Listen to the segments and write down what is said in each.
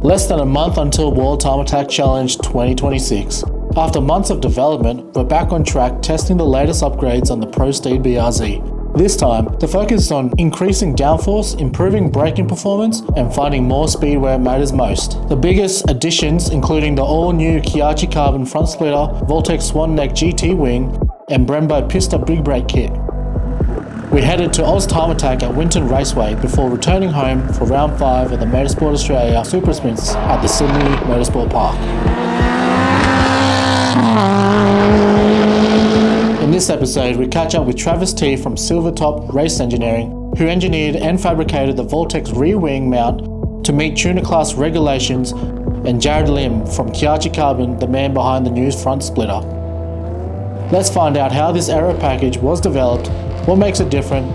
Less than a month until World Time Attack Challenge 2026. After months of development, we're back on track testing the latest upgrades on the Pro Speed BRZ. This time, the focus is on increasing downforce, improving braking performance, and finding more speed where it matters most. The biggest additions including the all-new Kyatchi Carbon front splitter, Voltex Swan neck GT wing, and Brembo PISTA big brake kit. We headed to AUS Time Attack at Winton Raceway before returning home for round 5 of the Motorsport Australia SuperSprints at the Sydney Motorsport Park. In this episode, we catch up with Travis T from Silvertop Race Engineering, who engineered and fabricated the Voltex rear wing mount to meet tuner class regulations, and Jared Lim from Kyatchi Carbon, the man behind the new front splitter. Let's find out how this AERO package was developed, what makes it different,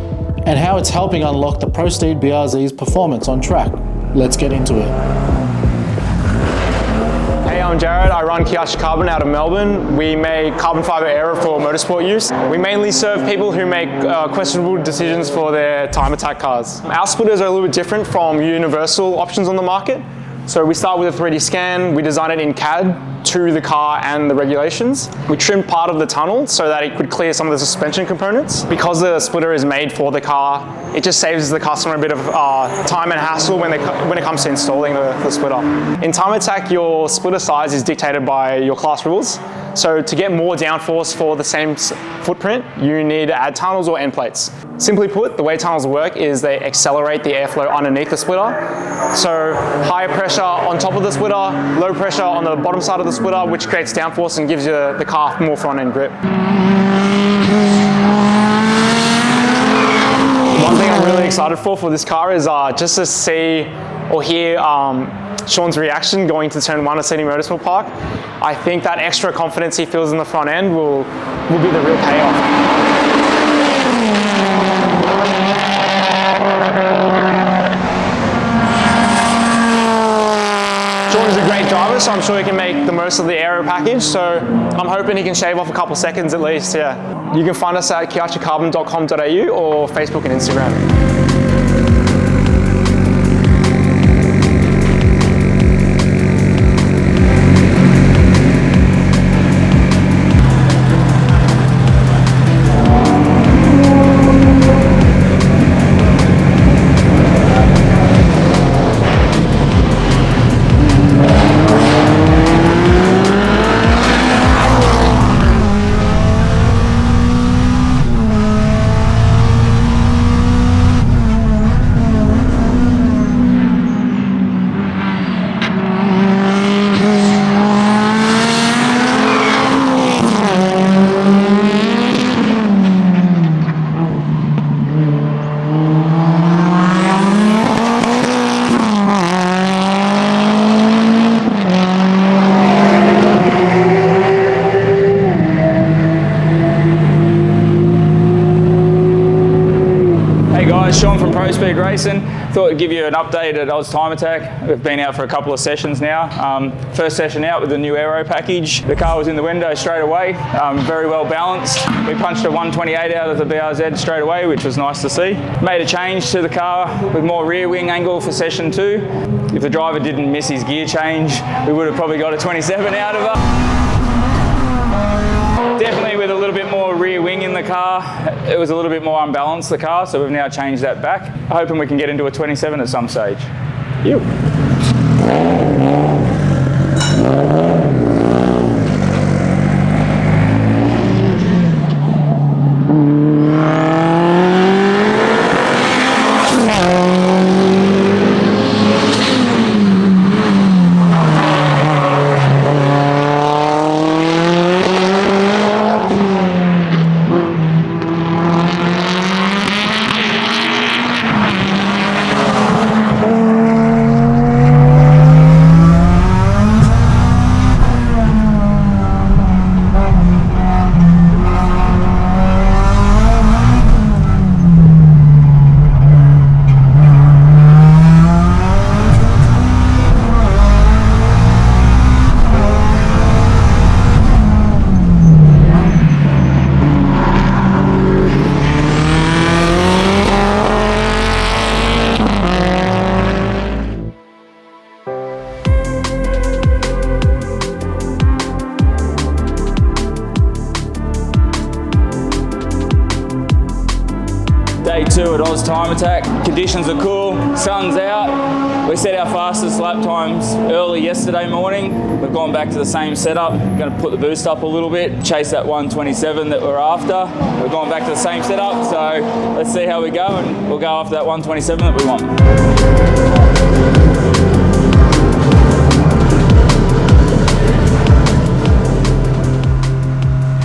and how it's helping unlock the Pro Speed BRZ's performance on track. Let's get into it. Hey, I'm Jared. I run Kyatchi Carbon out of Melbourne. We make carbon fibre AERO for motorsport use. We mainly serve people who make questionable decisions for their time attack cars. Our splitters are a little bit different from universal options on the market. So we start with a 3D scan, we design it in CAD to the car and the regulations. We trimmed part of the tunnel so that it could clear some of the suspension components. Because the splitter is made for the car, it just saves the customer a bit of time and hassle when it comes to installing the splitter. In Time Attack, your splitter size is dictated by your class rules. So to get more downforce for the same footprint, you need to add tunnels or end plates. Simply put, the way tunnels work is they accelerate the airflow underneath the splitter. So higher pressure on top of the splitter, low pressure on the bottom side of the splitter, which creates downforce and gives you the car more front end grip. One thing I'm really excited for this car is just to see or hear Sean's reaction going to turn 1 at Sydney Motorsport Park. I think that extra confidence he feels in the front end will be the real payoff. Sean is a great driver, so I'm sure he can make the most of the AERO package, so I'm hoping he can shave off a couple seconds at least, yeah. You can find us at kyatchicarbon.com.au or Facebook and Instagram. Sean from Pro Speed Racing. Thought I'd give you an update at AUS Time Attack. We've been out for a couple of sessions now. First session out with the new AERO package. The car was in the window straight away, very well balanced. We punched a 128 out of the BRZ straight away, which was nice to see. Made a change to the car with more rear wing angle for session 2. If the driver didn't miss his gear change, we would have probably got a 27 out of her. Definitely with a little bit more rear wing in the car, it was a little bit more unbalanced, the car, so we've now changed that back. Hoping we can get into a 27 at some stage. Oz Time Attack. Conditions are cool, sun's out. We set our fastest lap times early yesterday morning. We've gone back to the same setup. Going to put the boost up a little bit, chase that 127 that we're after. We've gone back to the same setup, so let's see how we go, and we'll go after that 127 that we want.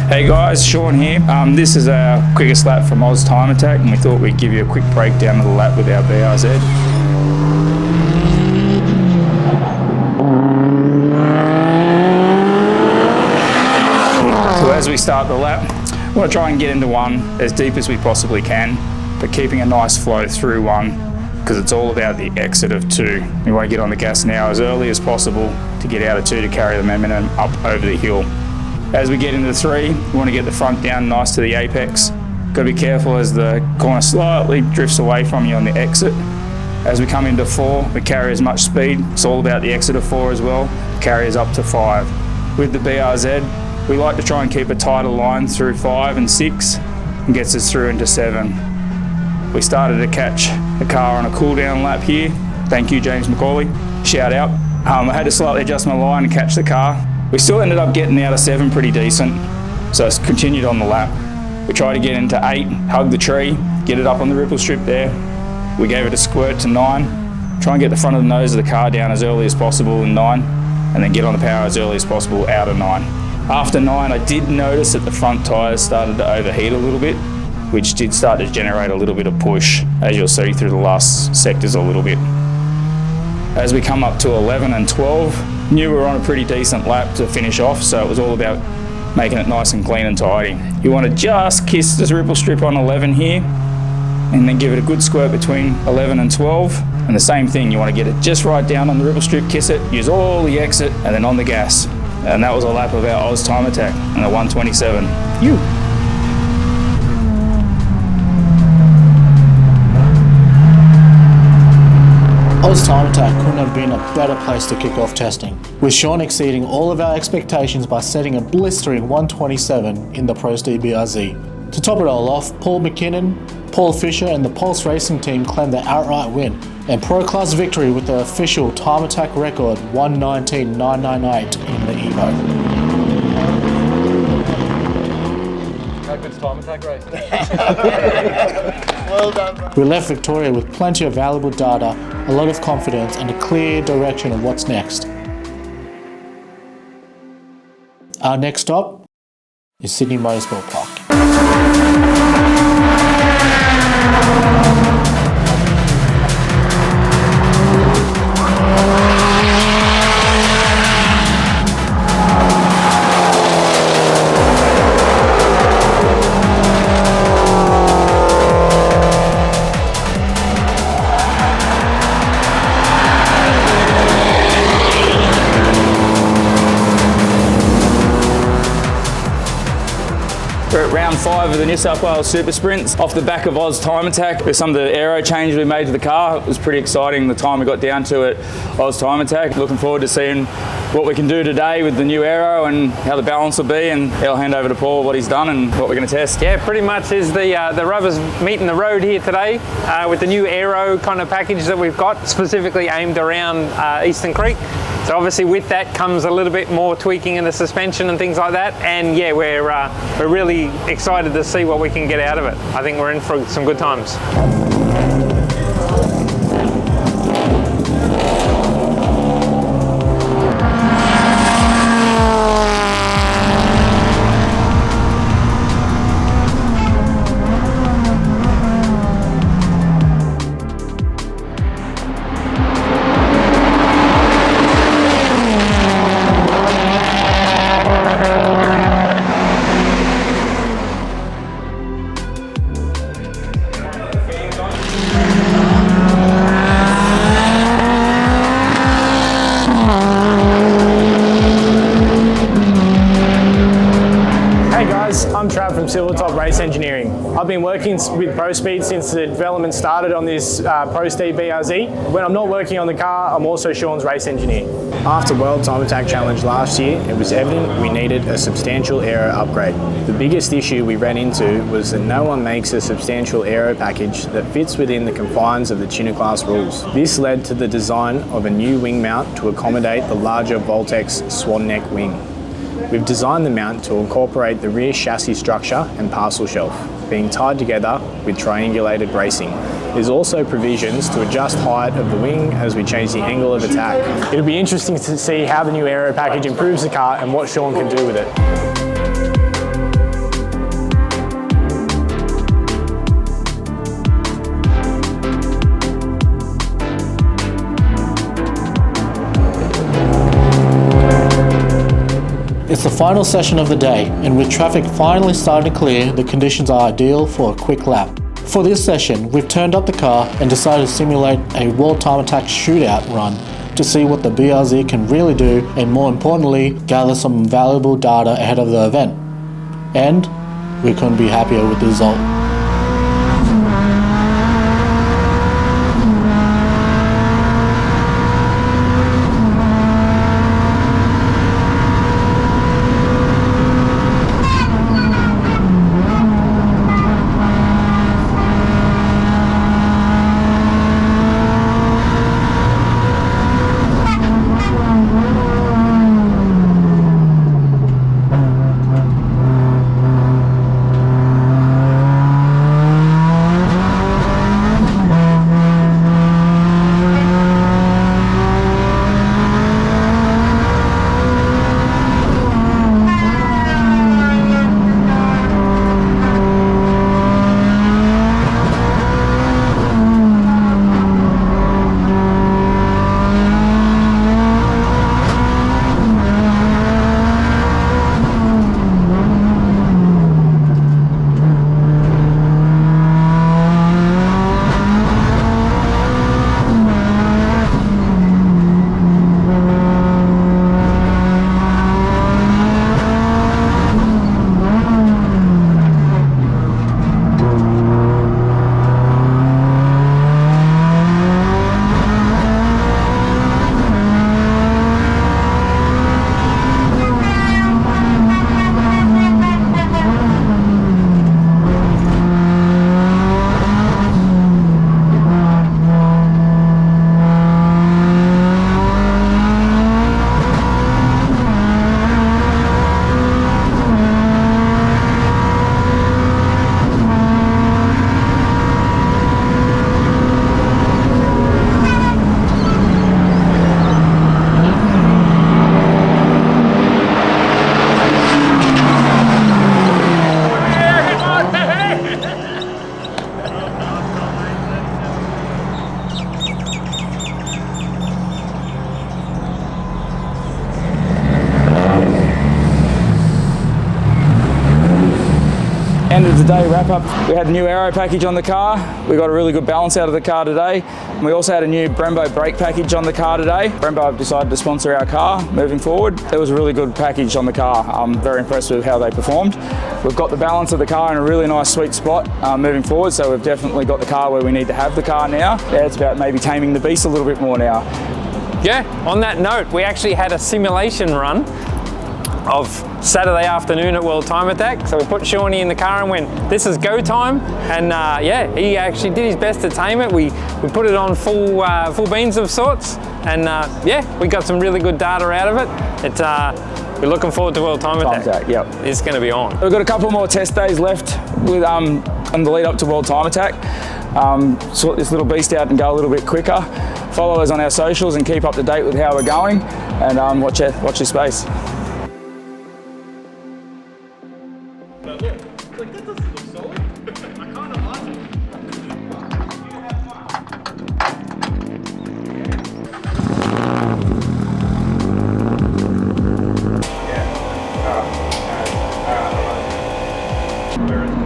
Hey guys, Sean here. This is our quickest lap from Oz Time Attack, and we thought we'd give you a quick breakdown of the lap with our BRZ. So as we start the lap, I want to try and get into one as deep as we possibly can, but keeping a nice flow through one, because it's all about the exit of 2. We want to get on the gas now as early as possible to get out of 2 to carry the momentum up over the hill. As we get into 3, we want to get the front down nice to the apex. Got to be careful as the corner slightly drifts away from you on the exit. As we come into 4, we carry as much speed. It's all about the exit of 4 as well. Carry us up to 5. With the BRZ, we like to try and keep a tighter line through 5 and 6 and gets us through into 7. We started to catch the car on a cool down lap here. Thank you, James McCauley. Shout out. I had to slightly adjust my line and catch the car. We still ended up getting out of 7 pretty decent, so it's continued on the lap. We tried to get into 8, hug the tree, get it up on the ripple strip there. We gave it a squirt to 9, try and get the front of the nose of the car down as early as possible in 9, and then get on the power as early as possible out of 9. After 9, I did notice that the front tyres started to overheat a little bit, which did start to generate a little bit of push, as you'll see through the last sectors a little bit. As we come up to 11 and 12, knew we were on a pretty decent lap to finish off, so it was all about making it nice and clean and tidy. You want to just kiss this ripple strip on 11 here, and then give it a good squirt between 11 and 12. And the same thing, you want to get it just right down on the ripple strip, kiss it, use all the exit, and then on the gas. And that was a lap of our Oz Time Attack and the 127. Oz Time Attack couldn't have been a better place to kick off testing, with Sean exceeding all of our expectations by setting a blistering 127 in the Pro Speed BRZ. To top it all off, Paul McKinnon, Paul Fisher and the Pulse Racing team claimed the outright win and Pro Class victory with the official Time Attack record 119.998 in the EVO. How good's Time Attack racing? Well done, bro. We left Victoria with plenty of valuable data, a lot of confidence and a clear direction of what's next. Our next stop is Sydney Motorsport Park. We're at round 5 of the New South Wales Super Sprints off the back of Oz Time Attack. With some of the aero changes we made to the car, it was pretty exciting the time we got down to at Oz Time Attack. Looking forward to seeing what we can do today with the new aero and how the balance will be, and I'll hand over to Paul what he's done and what we're going to test. Yeah, pretty much is the rubbers meeting the road here today with the new aero kind of package that we've got, specifically aimed around Eastern Creek. So obviously with that comes a little bit more tweaking in the suspension and things like that. And yeah, we're really excited to see what we can get out of it. I think we're in for some good times. I've been working with ProSpeed since the development started on this Pro Speed BRZ. When I'm not working on the car, I'm also Sean's race engineer. After World Time Attack Challenge last year, it was evident we needed a substantial aero upgrade. The biggest issue we ran into was that no one makes a substantial aero package that fits within the confines of the tuner class rules. This led to the design of a new wing mount to accommodate the larger Voltex Swan neck wing. We've designed the mount to incorporate the rear chassis structure and parcel shelf, being tied together with triangulated bracing. There's also provisions to adjust height of the wing as we change the angle of attack. It'll be interesting to see how the new aero package improves the car and what Sean can do with it. It's the final session of the day, and with traffic finally starting to clear, the conditions are ideal for a quick lap. For this session, we've turned up the car and decided to simulate a World Time Attack shootout run to see what the BRZ can really do, and more importantly, gather some valuable data ahead of the event. And we couldn't be happier with the result. End of the day wrap up. We had a new aero package on the car. We got a really good balance out of the car today. And we also had a new Brembo brake package on the car today. Brembo have decided to sponsor our car moving forward. It was a really good package on the car. I'm very impressed with how they performed. We've got the balance of the car in a really nice sweet spot moving forward, so we've definitely got the car where we need to have the car now. Yeah, it's about maybe taming the beast a little bit more now. Yeah, on that note, we actually had a simulation run of Saturday afternoon at World Time Attack. So we put Shawnee in the car and went, this is go time. And yeah, he actually did his best to tame it. We put it on full beans of sorts. And yeah, we got some really good data out of it. We're looking forward to World Time Attack. Yep. It's going to be on. We've got a couple more test days left with on the lead up to World Time Attack. Sort this little beast out and go a little bit quicker. Follow us on our socials and keep up to date with how we're going. And watch your space. Where is